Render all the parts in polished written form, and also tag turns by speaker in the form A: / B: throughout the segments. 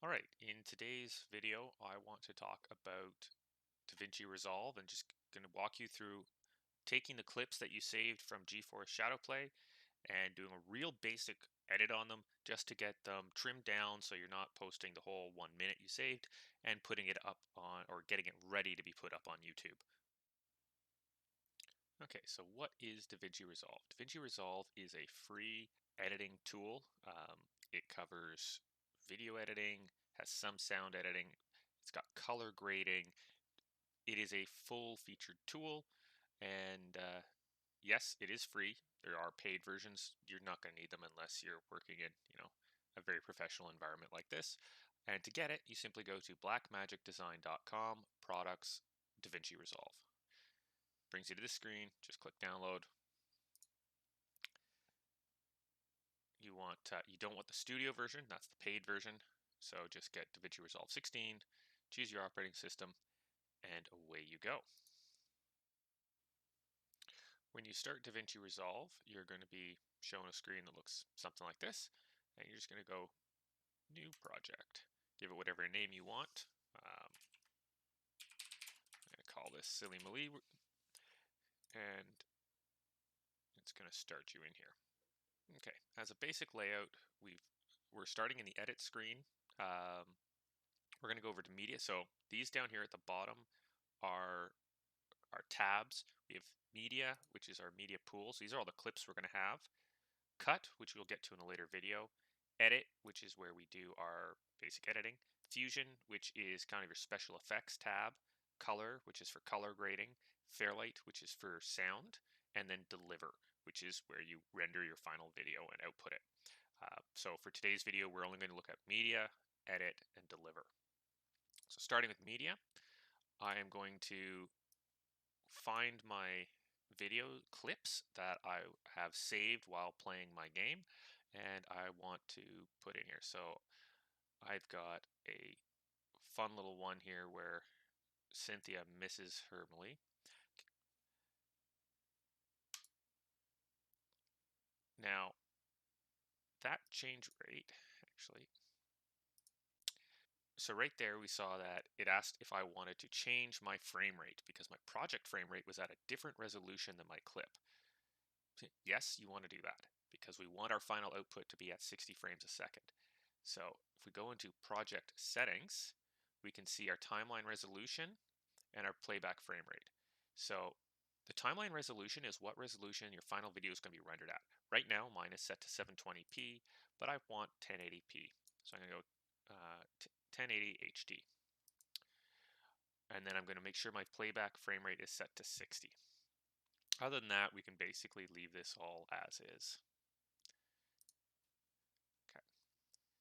A: All right, in today's video, I want to talk about Davinci Resolve and just going to walk you through taking the clips that you saved from GeForce Shadowplay and doing a real basic edit on them just to get them trimmed down so you're not posting the whole 1 minute you saved and putting it up on or getting it ready to be put up on YouTube. Okay, so what is Davinci Resolve? Davinci Resolve is a free editing tool. It covers video editing, has some sound editing, it's got color grading. It is a full featured tool, and yes, it is free. There are paid versions. You're not going to need them unless you're working in, a very professional environment like this. And to get it, you simply go to blackmagicdesign.com, products, Davinci Resolve. Brings you to this screen, just click download. You don't want the studio version, that's the paid version. So just get DaVinci Resolve 16, choose your operating system, and away you go. When you start DaVinci Resolve, you're going to be shown a screen that looks something like this, and you're just going to go new project. Give it whatever name you want. I'm going to call this Silly Malie, and it's going to start you in here. Okay, as a basic layout, we're starting in the edit screen. We're going to go over to media. So these down here at the bottom are our tabs. We have media, which is our media pool. So these are all the clips we're going to have. Cut, which we'll get to in a later video. Edit, which is where we do our basic editing. Fusion, which is kind of your special effects tab. Color, which is for color grading. Fairlight, which is for sound. And then deliver, which is where you render your final video and output it. So for today's video, we're only going to look at media, edit, and deliver. So starting with media, I am going to find my video clips that I have saved while playing my game, and I want to put in here. So I've got a fun little one here where Cynthia misses her Malie. Now, that change rate, actually, so right there we saw that it asked if I wanted to change my frame rate because my project frame rate was at a different resolution than my clip. Yes, you want to do that because we want our final output to be at 60 frames a second. So if we go into project settings, we can see our timeline resolution and our playback frame rate. So the timeline resolution is what resolution your final video is going to be rendered at. Right now, mine is set to 720p, but I want 1080p. So I'm going to go 1080 HD. And then I'm going to make sure my playback frame rate is set to 60. Other than that, we can basically leave this all as is. Okay,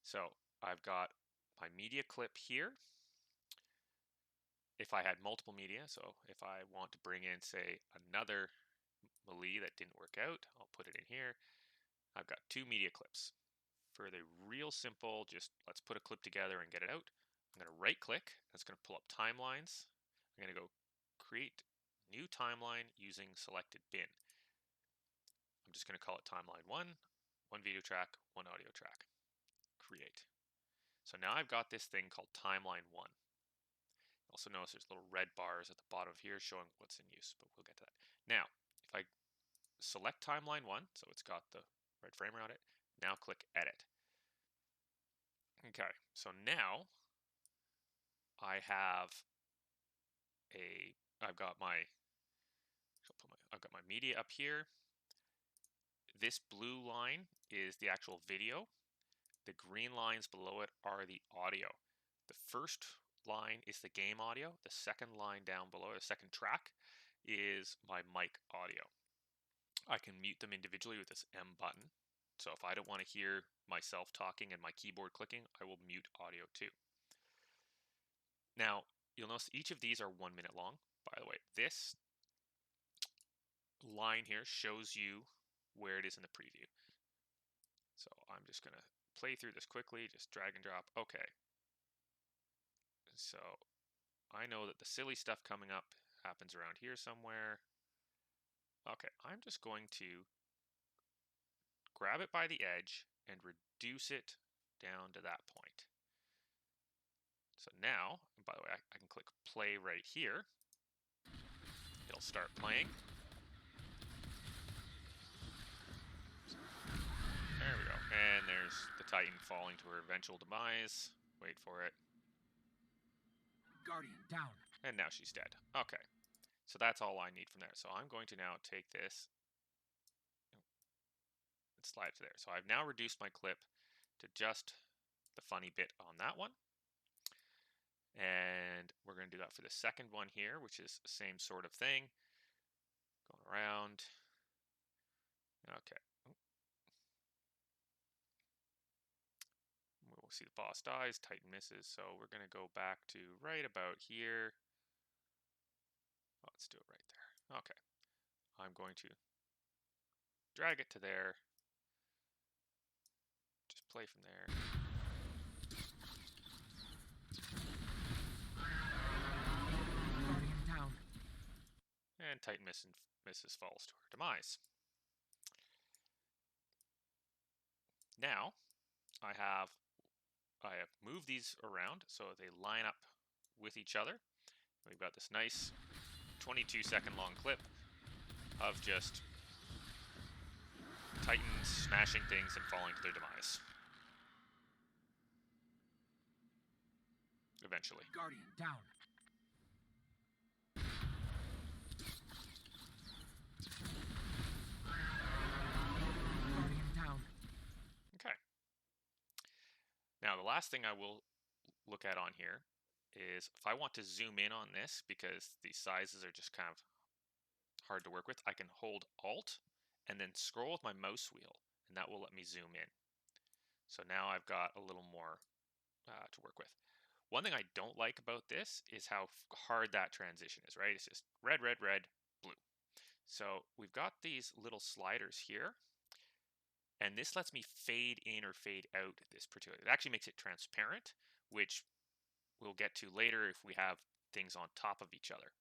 A: so I've got my media clip here. If I had multiple media, so if I want to bring in, say, another Malie that didn't work out, I'll put it in here. I've got two media clips. For the real simple, just let's put a clip together and get it out. I'm going to right click. That's going to pull up timelines. I'm going to go create new timeline using selected bin. I'm just going to call it timeline 1, one video track, one audio track. Create. So now I've got this thing called timeline 1. Also notice there's little red bars at the bottom of here showing what's in use, but we'll get to that. Now, if I select timeline 1, so it's got the red framer on it, now click edit. Okay, so now I've got my media up here. This blue line is the actual video. The green lines below it are the audio. The first line is the game audio. The second line down below, the second track, is my mic audio. I can mute them individually with this M button. So if I don't want to hear myself talking and my keyboard clicking, I will mute audio too. Now, you'll notice each of these are 1 minute long. By the way, this line here shows you where it is in the preview. So I'm just going to play through this quickly, just drag and drop. Okay. So I know that the silly stuff coming up happens around here somewhere. Okay, I'm just going to grab it by the edge and reduce it down to that point. So now, by the way, I can click play right here. It'll start playing. There we go. And there's the Titan falling to her eventual demise. Wait for it.
B: Guardian down.
A: And now she's dead. Okay. So that's all I need from there. So I'm going to now take this and slide it to there. So I've now reduced my clip to just the funny bit on that one. And we're going to do that for the second one here, which is the same sort of thing. Going around. Okay. We'll see the boss dies, Titan misses. So we're going to go back to right about here. Let's do it right there. Okay. I'm going to drag it to there. Just play from there.
B: Guardian down.
A: And Titan misses falls to her demise. Now, I have moved these around so they line up with each other. We've got this nice 22-second long clip of just Titans smashing things and falling to their demise. Eventually.
B: Guardian down. Guardian down.
A: Okay. Now the last thing I will look at on here is if I want to zoom in on this, because these sizes are just kind of hard to work with, I can hold Alt and then scroll with my mouse wheel, and that will let me zoom in. So now I've got a little more to work with. One thing I don't like about this is how hard that transition is, right? It's just red, red, red, blue. So we've got these little sliders here, and this lets me fade in or fade out this particular. It actually makes it transparent, which we'll get to later if we have things on top of each other.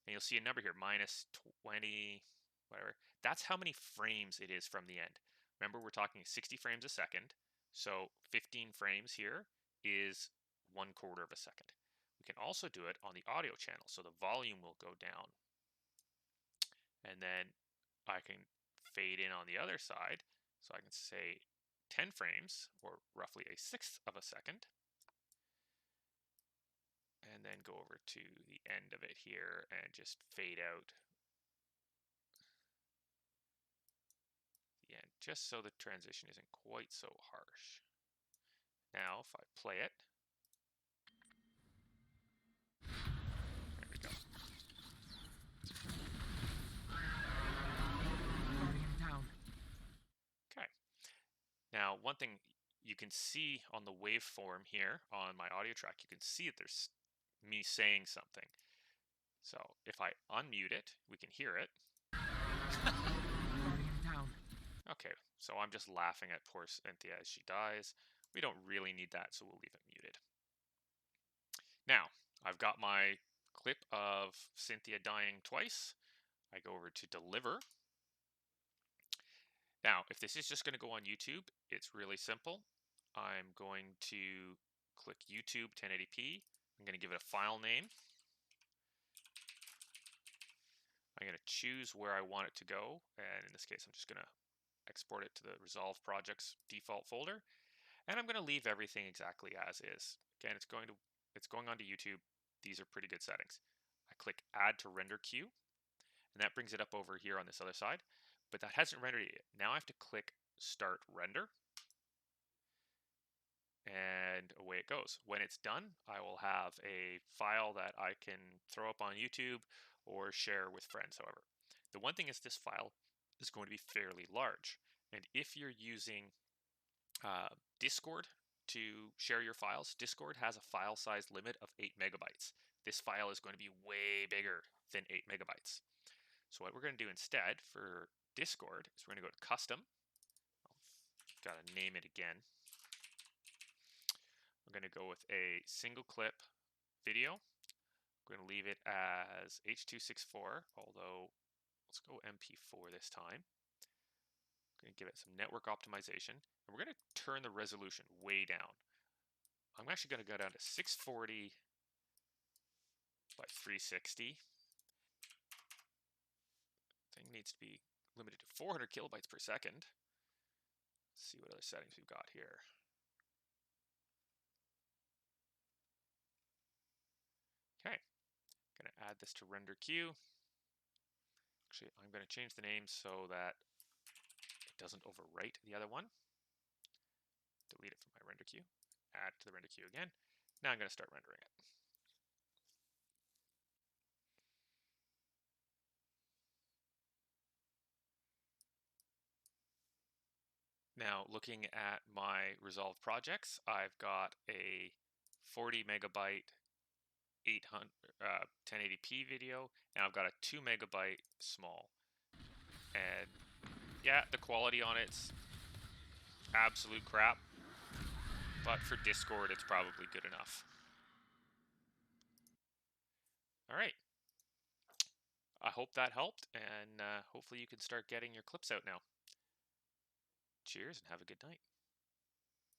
A: And you'll see a number here, minus 20, whatever. That's how many frames it is from the end. Remember, we're talking 60 frames a second. So 15 frames here is 1/4 of a second. We can also do it on the audio channel. So the volume will go down. And then I can fade in on the other side. So I can say 10 frames, or roughly 1/6 of a second. And then go over to the end of it here and just fade out the end, just so the transition isn't quite so harsh. Now, if I play it, there we go.
B: Guardian down.
A: Okay. Now, one thing you can see on the waveform here on my audio track, you can see that there's me saying something. So if I unmute it, we can hear it.
B: Guardian down.
A: Okay, so I'm just laughing at poor Cynthia as she dies. We don't really need that, so we'll leave it muted. Now, I've got my clip of Cynthia dying twice. I go over to deliver. Now, if this is just going to go on YouTube, it's really simple. I'm going to click YouTube 1080p. I'm going to give it a file name. I'm going to choose where I want it to go, and in this case, I'm just going to export it to the Resolve project's default folder, and I'm going to leave everything exactly as is. Again, it's going onto YouTube. These are pretty good settings. I click Add to Render Queue, and that brings it up over here on this other side, but that hasn't rendered it yet. Now I have to click Start Render, and away it goes. When it's done, I will have a file that I can throw up on YouTube or share with friends, however. The one thing is this file is going to be fairly large, and if you're using Discord to share your files, Discord has a file size limit of 8 megabytes. This file is going to be way bigger than 8 megabytes. So what we're going to do instead for Discord is we're going to go to Custom. I've got to name it again. We're going to go with a single clip video. We're going to leave it as H.264, although let's go MP4 this time. We're going to give it some network optimization, and we're going to turn the resolution way down. I'm actually going to go down to 640 by 360. Thing needs to be limited to 400 kilobytes per second. Let's see what other settings we've got here. Okay, going to add this to render queue. Actually, I'm going to change the name so that it doesn't overwrite the other one. Delete it from my render queue. Add to the render queue again. Now I'm going to start rendering it. Now, looking at my Resolve projects, I've got a 40 megabyte 1080p video, and I've got a 2 megabyte small. And yeah, the quality on it's absolute crap, but for Discord, it's probably good enough. All right. I hope that helped, and hopefully you can start getting your clips out now. Cheers, and have a good night.